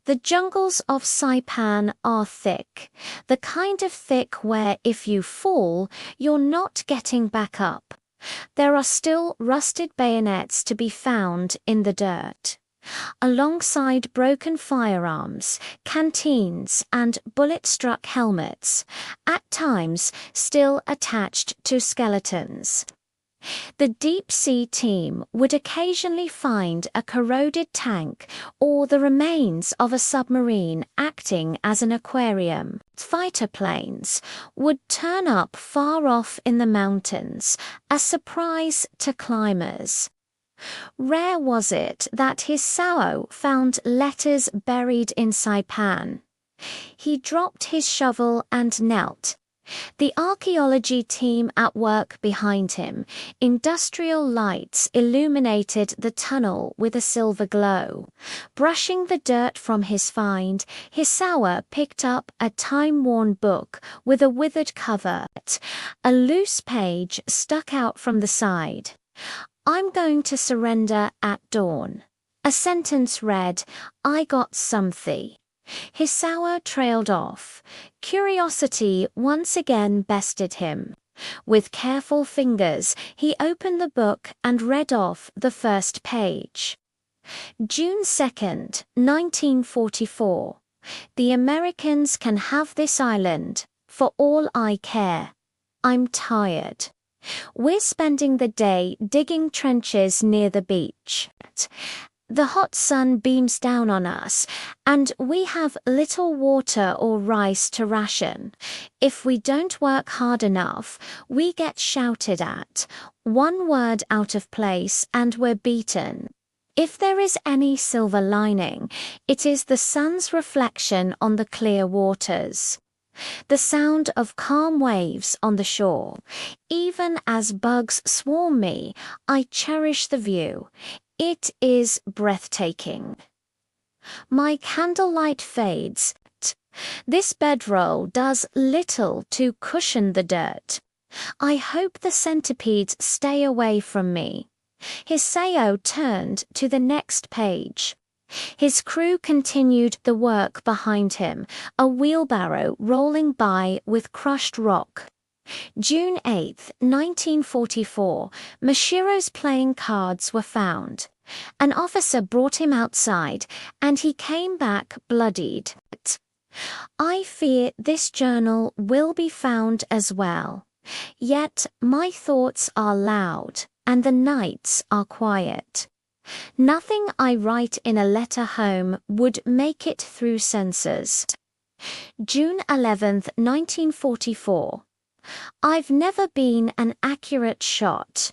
The jungles of Saipan are thick, the kind of thick where if you fall, you're not getting back up. There are still rusted bayonets to be found in the dirt, alongside broken firearms, canteens, and bullet-struck helmets, at times still attached to skeletons. The deep-sea team would occasionally find a corroded tank or the remains of a submarine acting as an aquarium. Fighter planes would turn up far off in the mountains, a surprise to climbers. Rare was it that his Sao found letters buried in saipan. He dropped his shovel and knelt. The archaeology team at work behind him, industrial lights illuminated the tunnel with a silver glow. Brushing the dirt from his find, Hisawa picked up a time-worn book with a withered cover. A loose page stuck out from the side. "I'm going to surrender at dawn." A sentence read, "I got something." Hisawa trailed off. Curiosity once again bested him. With careful fingers, he opened the book and read off the first page. June 2nd, 1944. "The Americans can have this island, for all I care. I'm tired. We're spending the day digging trenches near the beach. The hot sun beams down on us, and we have little water or rice to ration. If we don't work hard enough, we get shouted at. One word out of place and we're beaten. If there is any silver lining, it is the sun's reflection on the clear waters. The sound of calm waves on the shore. Even as bugs swarm me, I cherish the view. It is breathtaking. My candlelight fades. This bedroll does little to cushion the dirt. I hope the centipedes stay away from me." Hisao turned to the next page. His crew continued the work behind him, a wheelbarrow rolling by with crushed rock. June 8, 1944, Mashiro's playing cards were found. An officer brought him outside, and he came back bloodied. "I fear this journal will be found as well. Yet my thoughts are loud, and the nights are quiet. Nothing I write in a letter home would make it through censors." June 11, 1944. "I've never been an accurate shot.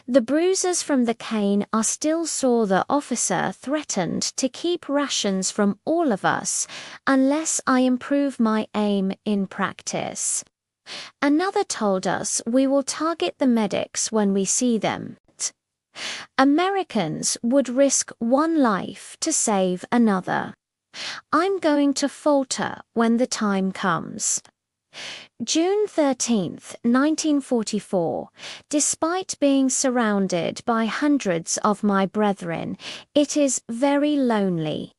The bruises from the cane are still sore. The officer threatened to keep rations from all of us unless I improve my aim in practice. Another told us we will target the medics when we see them. Americans would risk one life to save another. I'm going to falter when the time comes." June 13, 1944. "Despite being surrounded by hundreds of my brethren, it is very lonely.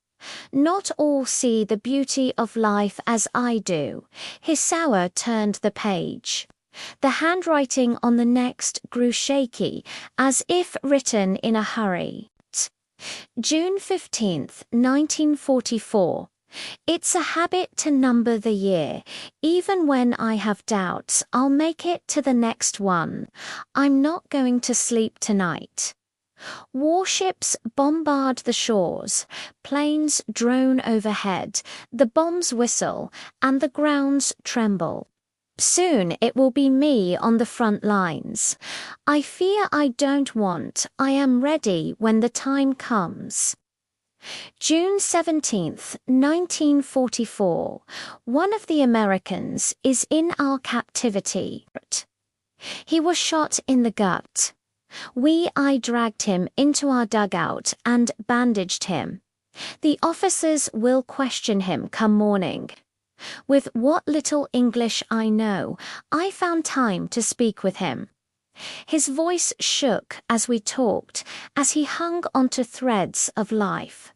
Not all see the beauty of life as I do." Hisawa turned the page. The handwriting on the next grew shaky, as if written in a hurry. June 15, 1944. "It's a habit to number the year. Even when I have doubts, I'll make it to the next one. I'm not going to sleep tonight." Warships bombard the shores, planes drone overhead, the bombs whistle, and the grounds tremble. Soon it will be me on the front lines. I fear I don't want. I am ready when the time comes. June 17, 1944. "One of the Americans is in our captivity. He was shot in the gut. I dragged him into our dugout and bandaged him. The officers will question him come morning. With what little English I know, I found time to speak with him. His voice shook as we talked, as he hung onto threads of life.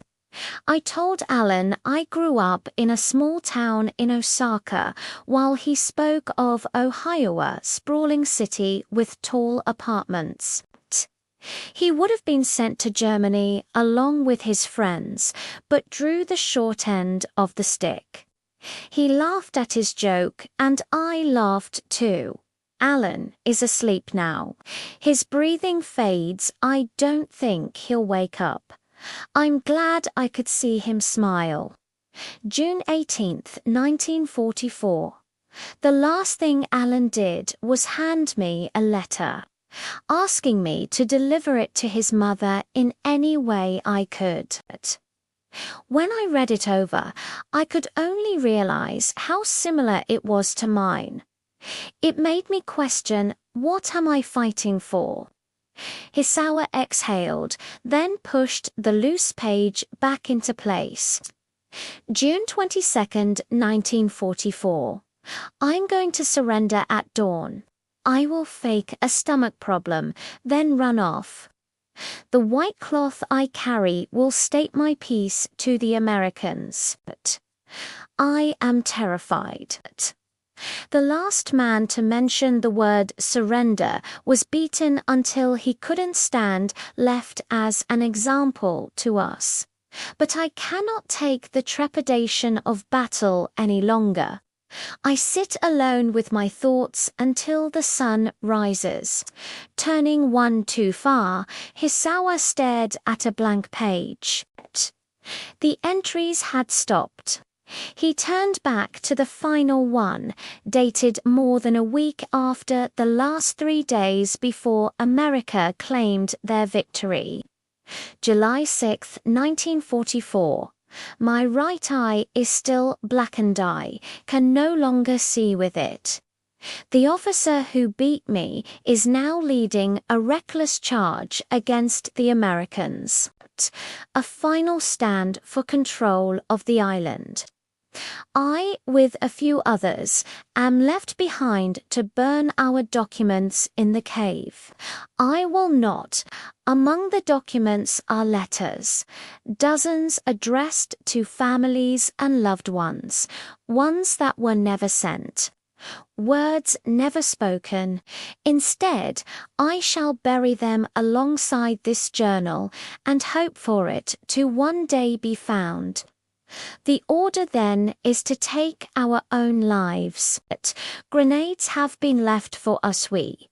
I told Alan I grew up in a small town in Osaka, while he spoke of Ohio, a sprawling city with tall apartments. He would have been sent to Germany along with his friends, but drew the short end of the stick. He laughed at his joke, and I laughed too. Alan is asleep now. His breathing fades. I don't think he'll wake up. I'm glad I could see him smile. June 18th, 1944. The last thing Alan did was hand me a letter, asking me to deliver it to his mother in any way I could. When I read it over, I could only realize how similar it was to mine. It made me question, what am I fighting for? Hisawa exhaled, then pushed the loose page back into place. June 22nd, 1944. I'm going to surrender at dawn. I will fake a stomach problem, then run off. The white cloth I carry will state my peace to the Americans. But I am terrified. The last man to mention the word surrender was beaten until he couldn't stand, left as an example to us. But I cannot take the trepidation of battle any longer. I sit alone with my thoughts until the sun rises. Turning one too far, Hisawa stared at a blank page. The entries had stopped. He turned back to the final one, dated more than a week after the last 3 days before America claimed their victory. July 6, 1944. My right eye is still blackened. I can no longer see with it. The officer who beat me is now leading a reckless charge against the Americans. A final stand for control of the island. I, with a few others, am left behind to burn our documents in the cave. I will not. Among the documents are letters, dozens addressed to families and loved ones, ones that were never sent. Words never spoken. Instead, I shall bury them alongside this journal and hope for it to one day be found. The order then is to take our own lives. Grenades have been left for us. We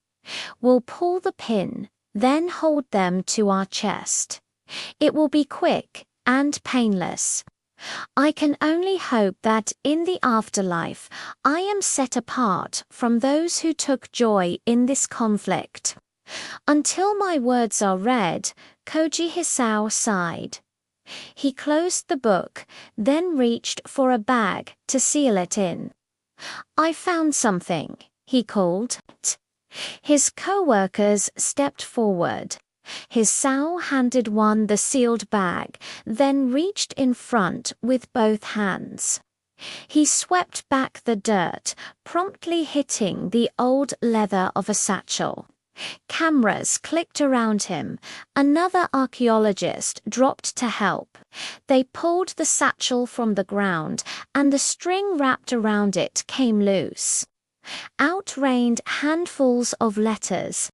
will pull the pin, then hold them to our chest. It will be quick and painless. I can only hope that in the afterlife I am set apart from those who took joy in this conflict. Until my words are read, Koji Hisao sighed. He closed the book, then reached for a bag to seal it in. I found something, he called. His co-workers stepped forward. Hisao handed one the sealed bag, then reached in front with both hands. He swept back the dirt, promptly hitting the old leather of a satchel. Cameras clicked around him. Another archaeologist dropped to help. They pulled the satchel from the ground, and the string wrapped around it came loose. Out rained handfuls of letters,